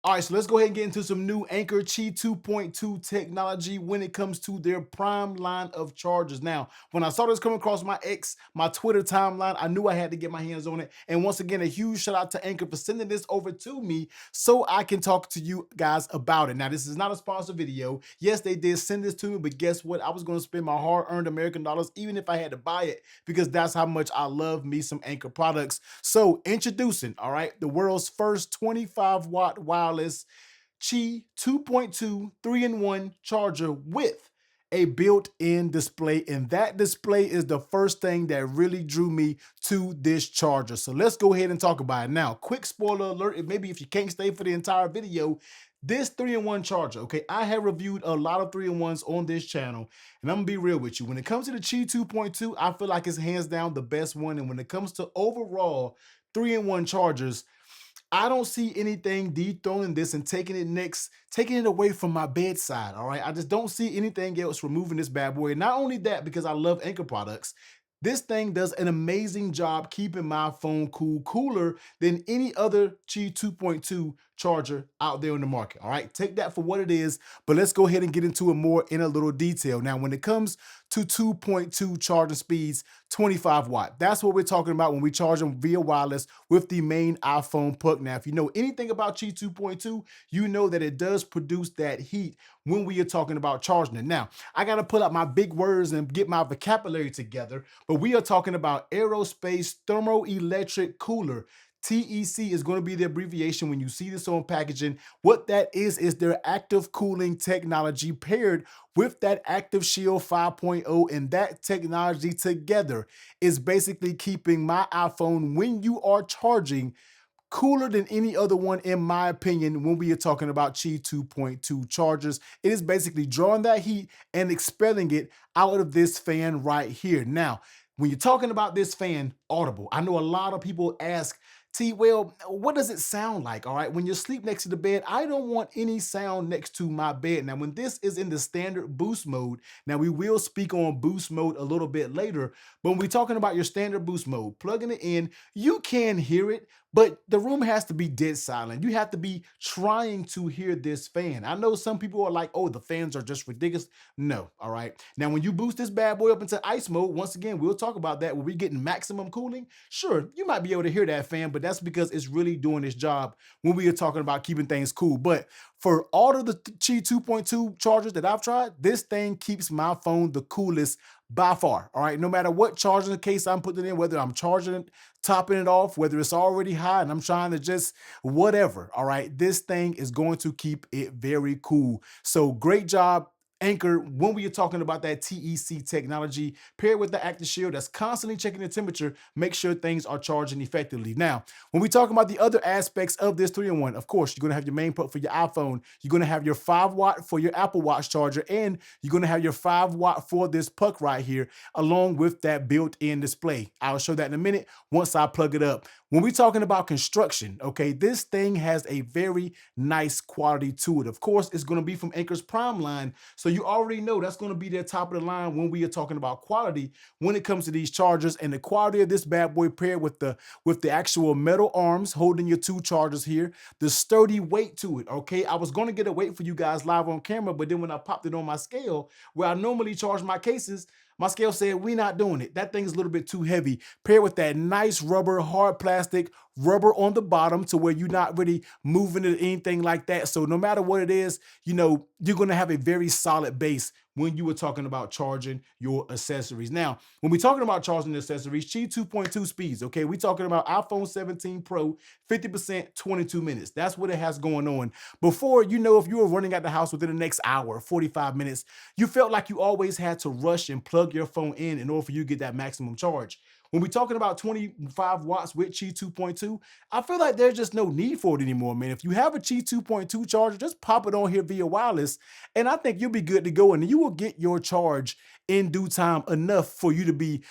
All right, so let's go ahead and get into some new Anker Qi 2.2 technology when it comes to their Prime line of chargers. Now, when I saw this come across my Twitter timeline, I knew I had to get my hands on it. And once again, a huge shout out to Anker for sending this over to me so I can talk to you guys about it. Now, this is not a sponsored video. Yes, they did send this to me, but guess what? I was going to spend my hard-earned American dollars even if I had to buy it because that's how much I love me some Anker products. So, introducing, all right, the world's first 25-watt wireless Qi 2.2 3-in-1 charger with a built-in display, and that display is the first thing that really drew me to this charger. So let's go ahead and talk about it. Now, quick spoiler alert, maybe if you can't stay for the entire video, this 3-in-1 charger, okay, I have reviewed a lot of 3-in-1s on this channel, and I'm gonna be real with you. When it comes to the Qi 2.2, I feel like it's hands down the best one, and when it comes to overall 3-in-1 chargers, I don't see anything dethroning this and taking it away from my bedside. All right. I just don't see anything else removing this bad boy. And not only that, because I love Anker products, this thing does an amazing job keeping my phone cool, cooler than any other Qi 2.2 charger out there in the market. All right, take that for what it is, but let's go ahead and get into it more in a little detail. Now, when it comes to 2.2 charging speeds, 25 watt, that's what we're talking about when we charge them via wireless with the main iPhone puck. Now, if you know anything about Qi 2.2, you know that it does produce that heat when we are talking about charging it. Now, I got to pull out my big words and get my vocabulary together, but we are talking about aerospace thermoelectric cooler. TEC is going to be the abbreviation when you see this on packaging. What that is their active cooling technology paired with that Active Shield 5.0, and that technology together is basically keeping my iPhone when you are charging cooler than any other one, in my opinion, when we are talking about Qi 2.2 chargers. It is basically drawing that heat and expelling it out of this fan right here. Now, when you're talking about this fan, audible, I know a lot of people ask, T, well, what does it sound like? All right, when you sleep next to the bed, I don't want any sound next to my bed. Now, when this is in the standard boost mode, now we will speak on boost mode a little bit later, but when we're talking about your standard boost mode, plugging it in, you can hear it, but the room has to be dead silent. You have to be trying to hear this fan. I know some people are like, oh, the fans are just ridiculous. No, all right. Now, when you boost this bad boy up into ice mode, once again, we'll talk about that. When we're getting maximum cooling, sure, you might be able to hear that fan, but that's because it's really doing its job when we are talking about keeping things cool. But for all of the Qi 2.2 chargers that I've tried, this thing keeps my phone the coolest by far. All right, no matter what charging case I'm putting in, whether I'm charging it, topping it off, whether it's already high and I'm trying to just whatever. All right, this thing is going to keep it very cool. So great job, Anker, when we are talking about that TEC technology paired with the Active Shield that's constantly checking the temperature, make sure things are charging effectively. Now, when we talk about the other aspects of this 3-in-1, of course, you're going to have your main port for your iPhone, you're going to have your 5-watt for your Apple Watch charger, and you're going to have your 5-watt for this puck right here, along with that built-in display. I'll show that in a minute once I plug it up. When we're talking about construction, okay, this thing has a very nice quality to it. Of course, it's going to be from Anker's Prime line, so you already know that's going to be their top of the line when we are talking about quality when it comes to these chargers. And the quality of this bad boy paired with the actual metal arms holding your two chargers here, the sturdy weight to it, okay? I was going to get a weight for you guys live on camera, but then when I popped it on my scale, where I normally charge my cases, my scale said, we're not doing it. That thing is a little bit too heavy. Paired with that nice rubber, hard plastic, rubber on the bottom to where you're not really moving it or anything like that. So no matter what it is, you know, you're going to have a very solid base when you were talking about charging your accessories. Now, when we're talking about charging accessories, Qi 2.2 speeds, okay, we're talking about iPhone 17 Pro, 50%, 22 minutes. That's what it has going on. Before, you know, if you were running out the house within the next hour, 45 minutes, you felt like you always had to rush and plug your phone in order for you to get that maximum charge. When we're talking about 25 watts with Qi 2.2, I feel like there's just no need for it anymore, man. If you have a Qi 2.2 charger, just pop it on here via wireless, and I think you'll be good to go, and you will get your charge in due time enough for you to be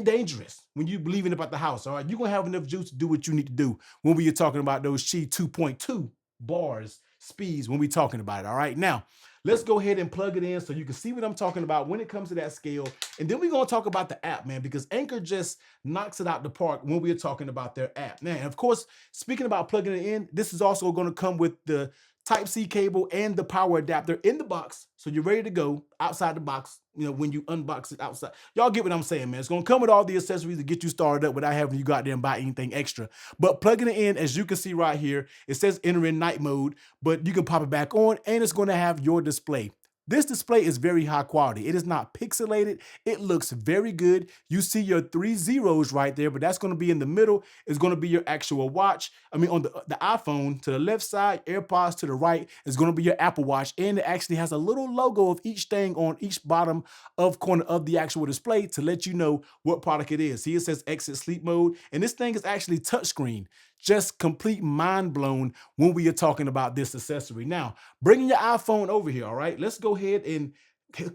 dangerous when you're leaving about the house. All right, you're gonna have enough juice to do what you need to do when we are talking about those Qi 2.2 bars speeds when we're talking about it. All right, now Let's go ahead and plug it in so you can see what I'm talking about when it comes to that scale. And then we're going to talk about the app, man, because Anker just knocks it out the park when we're talking about their app. Now, and of course, speaking about plugging it in, this is also going to come with the Type-C cable and the power adapter in the box. So you're ready to go outside the box, when you unbox it outside. Y'all get what I'm saying, man. It's going to come with all the accessories to get you started up without having you go out there and buy anything extra. But plugging it in, as you can see right here, it says enter in night mode, but you can pop it back on and it's going to have your display. This display is very high quality. It is not pixelated. It looks very good. You see your 3 zeros right there, but that's going to be in the middle. It's going to be your actual watch. I mean, on the iPhone, to the left side, AirPods to the right is going to be your Apple Watch. And it actually has a little logo of each thing on each bottom of corner of the actual display to let you know what product it is. See, it says exit sleep mode. And this thing is actually touchscreen. Just complete mind blown when we are talking about this accessory. Now, bringing your iPhone over here, all right? Let's go ahead and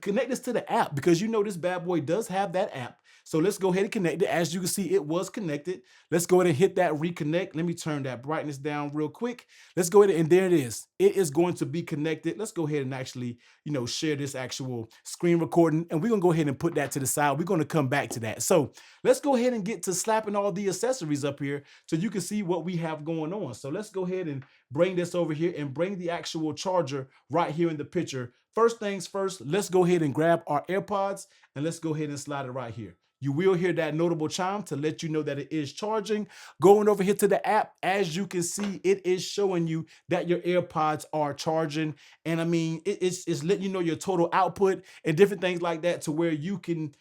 connect this to the app because this bad boy does have that app. So let's go ahead and connect it. As you can see, it was connected. Let's go ahead and hit that reconnect. Let me turn that brightness down real quick. Let's go ahead and there it is. It is going to be connected. Let's go ahead and actually, share this actual screen recording. And we're going to go ahead and put that to the side. We're going to come back to that. So let's go ahead and get to slapping all the accessories up here so you can see what we have going on. So let's go ahead and bring this over here and bring the actual charger right here in the picture. First things first, let's go ahead and grab our AirPods and let's go ahead and slide it right here. You will hear that notable chime to let you know that it is charging. Going over here to the app, as you can see, it is showing you that your AirPods are charging. And I mean, it's letting you know your total output and different things like that to where you can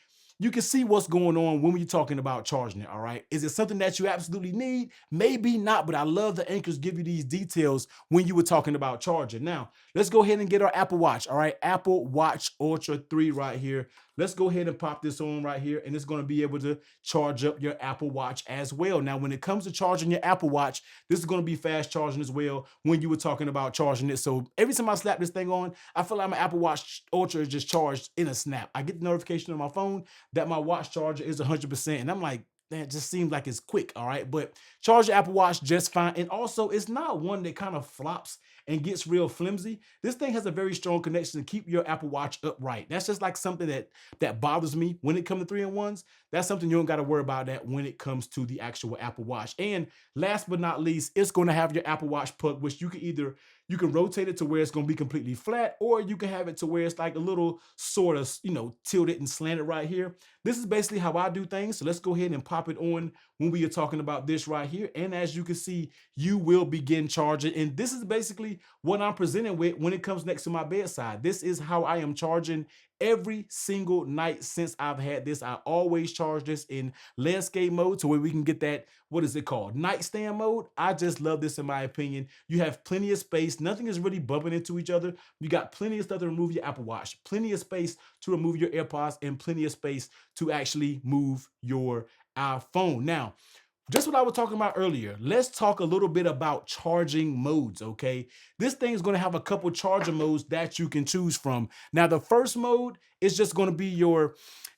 see what's going on when we're talking about charging it, all right? Is it something that you absolutely need? Maybe not, but I love the Ankers give you these details when you were talking about charging. Now, let's go ahead and get our Apple Watch, all right? Apple Watch Ultra 3 right here. Let's go ahead and pop this on right here, and it's going to be able to charge up your Apple Watch as well. Now, when it comes to charging your Apple Watch, this is going to be fast charging as well when you were talking about charging it. So every time I slap this thing on, I feel like my Apple Watch Ultra is just charged in a snap. I get the notification on my phone that my watch charger is 100%, and I'm like, man, it just seems like it's quick, all right? But charge your Apple Watch just fine. And also, it's not one that kind of flops and gets real flimsy. This thing has a very strong connection to keep your Apple Watch upright. That's just like something that bothers me when it comes to 3-in-1s. That's something you don't got to worry about that when it comes to the actual Apple Watch. And last but not least, it's going to have your Apple Watch plug, which you can rotate it to where it's going to be completely flat, or you can have it to where it's like a little sort of, tilted and slanted right here. This is basically how I do things. So let's go ahead and pop it on when we are talking about this right here. And as you can see, you will begin charging. And this is basically what I'm presenting with when it comes next to my bedside. This is how I am charging every single night since I've had this. I always charge this in landscape mode to where we can get that, what is it called? Nightstand mode. I just love this in my opinion. You have plenty of space. Nothing is really bumping into each other. You got plenty of stuff to remove your Apple Watch, plenty of space to remove your AirPods, and plenty of space to actually move your iPhone. Now, just what I was talking about earlier, let's talk a little bit about charging modes, okay? This thing is gonna have a couple charger modes that you can choose from. Now, the first mode is just gonna be your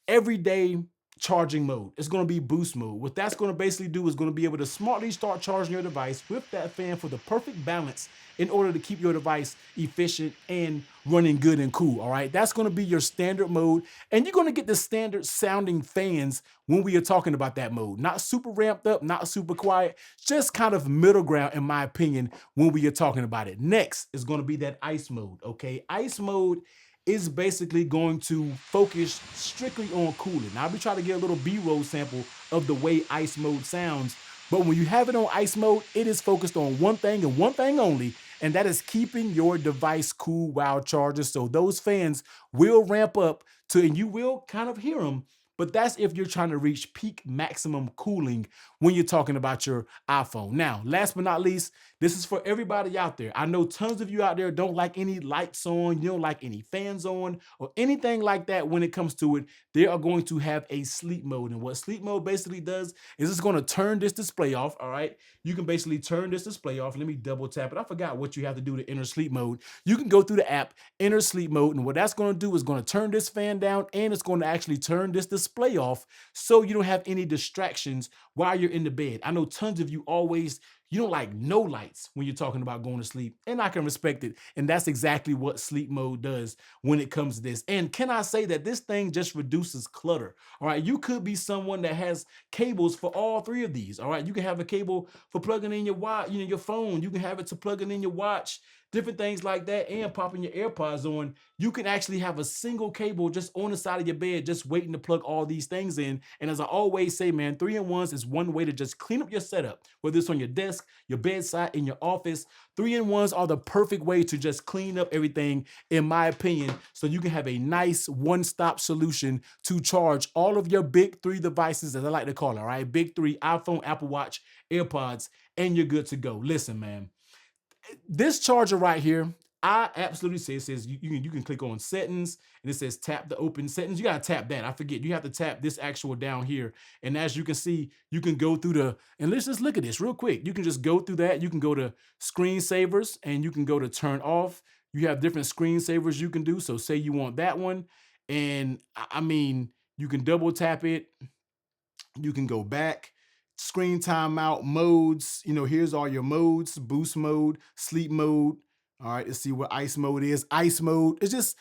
everyday charging mode. It's gonna be boost mode. What that's gonna basically do is gonna be able to smartly start charging your device with that fan for the perfect balance in order to keep your device efficient and running good and cool, all right? That's gonna be your standard mode, and you're gonna get the standard sounding fans when we are talking about that mode. Not super ramped up, not super quiet, just kind of middle ground in my opinion when we are talking about it. Next is gonna be that ice mode, okay? Ice mode is basically going to focus strictly on cooling. Now, I'll be trying to get a little B-roll sample of the way ice mode sounds, but when you have it on ice mode, it is focused on one thing and one thing only, and that is keeping your device cool while charging. So those fans will ramp up to, and you will kind of hear them, but that's if you're trying to reach peak maximum cooling when you're talking about your iPhone. Now, last but not least, this is for everybody out there. I know tons of you out there don't like any lights on, you don't like any fans on, or anything like that when it comes to it. They are going to have a sleep mode. And what sleep mode basically does is it's going to turn this display off, all right? You can basically turn this display off. Let me double tap it. I forgot what you have to do to enter sleep mode. You can go through the app, enter sleep mode, and what that's going to do is going to turn this fan down, and it's going to actually turn this display off so you don't have any distractions while you're in the bed. I know tons of you always, you don't like no lights when you're talking about going to sleep, and I can respect it. And that's exactly what sleep mode does when it comes to this. And can I say that this thing just reduces clutter? All right, you could be someone that has cables for all three of these. All right, you can have a cable for plugging in your watch, your phone. You can have it to plugging in your watch, different things like that, and popping your AirPods on. You can actually have a single cable just on the side of your bed, just waiting to plug all these things in. And as I always say, man, 3-in-1s is one way to just clean up your setup, whether it's on your desk, your bedside, in your office. 3-in-1s are the perfect way to just clean up everything, in my opinion, so you can have a nice one-stop solution to charge all of your big three devices, as I like to call it, all right? Big three: iPhone, Apple Watch, AirPods, and you're good to go. Listen, man, this charger right here, I absolutely say, it says you can click on settings, and it says tap to open settings. You gotta tap that. I forget. You have to tap this actual down here. And as you can see, you can go through and let's just look at this real quick. You can just go through that. You can go to screensavers, and you can go to turn off. You have different screensavers you can do. So say you want that one. And I mean, you can double tap it, you can go back, screen timeout modes. Here's all your modes: boost mode, sleep mode. All right, let's see what ice mode is. Ice mode. It's just,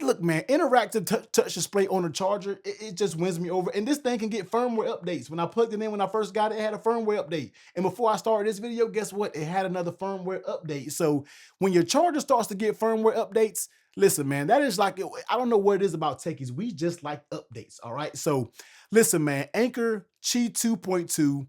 look, man, interactive touch display on the charger, it just wins me over. And this thing can get firmware updates. When I plugged it in, when I first got it, it had a firmware update. And before I started this video, guess what? It had another firmware update. So when your charger starts to get firmware updates, listen, man, that is like, I don't know what it is about techies. We just like updates, all right? So listen, man, Anker Chi 2.2,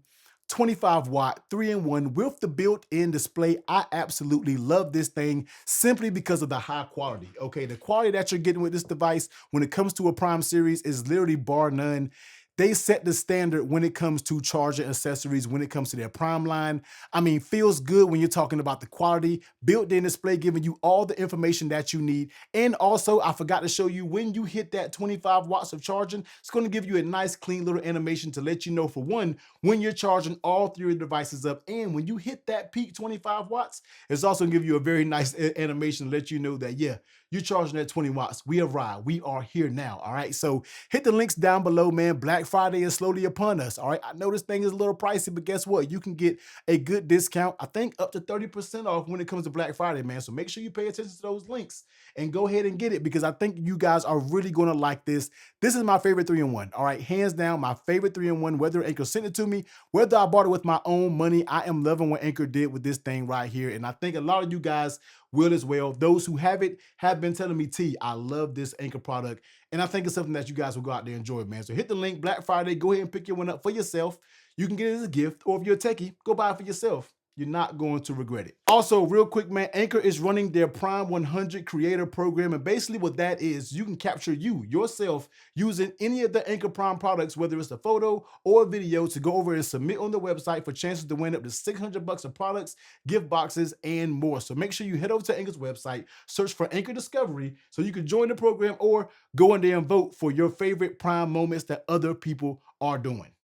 25-watt, 3-in-1 with the built-in display. I absolutely love this thing simply because of the high quality. Okay, the quality that you're getting with this device when it comes to a Prime series is literally bar none. They set the standard when it comes to charger accessories, when it comes to their Prime line. I mean, feels good when you're talking about the quality, built-in display giving you all the information that you need. And also, I forgot to show you, when you hit that 25 watts of charging, it's going to give you a nice, clean little animation to let you know, for one, when you're charging all three of the devices up. And when you hit that peak 25 watts, it's also going to give you a very nice animation to let you know that, yeah, you're charging at 20 watts. We arrived. We are here now. All right. So hit the links down below, man. Black Friday is slowly upon us. All right. I know this thing is a little pricey, but guess what? You can get a good discount. I think up to 30% off when it comes to Black Friday, man. So make sure you pay attention to those links and go ahead and get it, because I think you guys are really going to like this. This is my favorite 3-in-1. All right. Hands down, my favorite 3-in-1, whether Anker sent it to me, whether I bought it with my own money. I am loving what Anker did with this thing right here. And I think a lot of you guys will as well. Those who have it have been telling me, T, I love this Anker product. And I think it's something that you guys will go out there and enjoy, man. So hit the link, Black Friday, go ahead and pick your one up for yourself. You can get it as a gift, or if you're a techie, go buy it for yourself. You're not going to regret it. Also, real quick, man, Anker is running their Prime 100 creator program. And basically what that is, you can capture yourself using any of the Anker Prime products, whether it's a photo or a video, to go over and submit on the website for chances to win up to $600 of products, gift boxes, and more. So make sure you head over to Anker's website, search for Anker Discovery so you can join the program, or go in there and vote for your favorite Prime moments that other people are doing.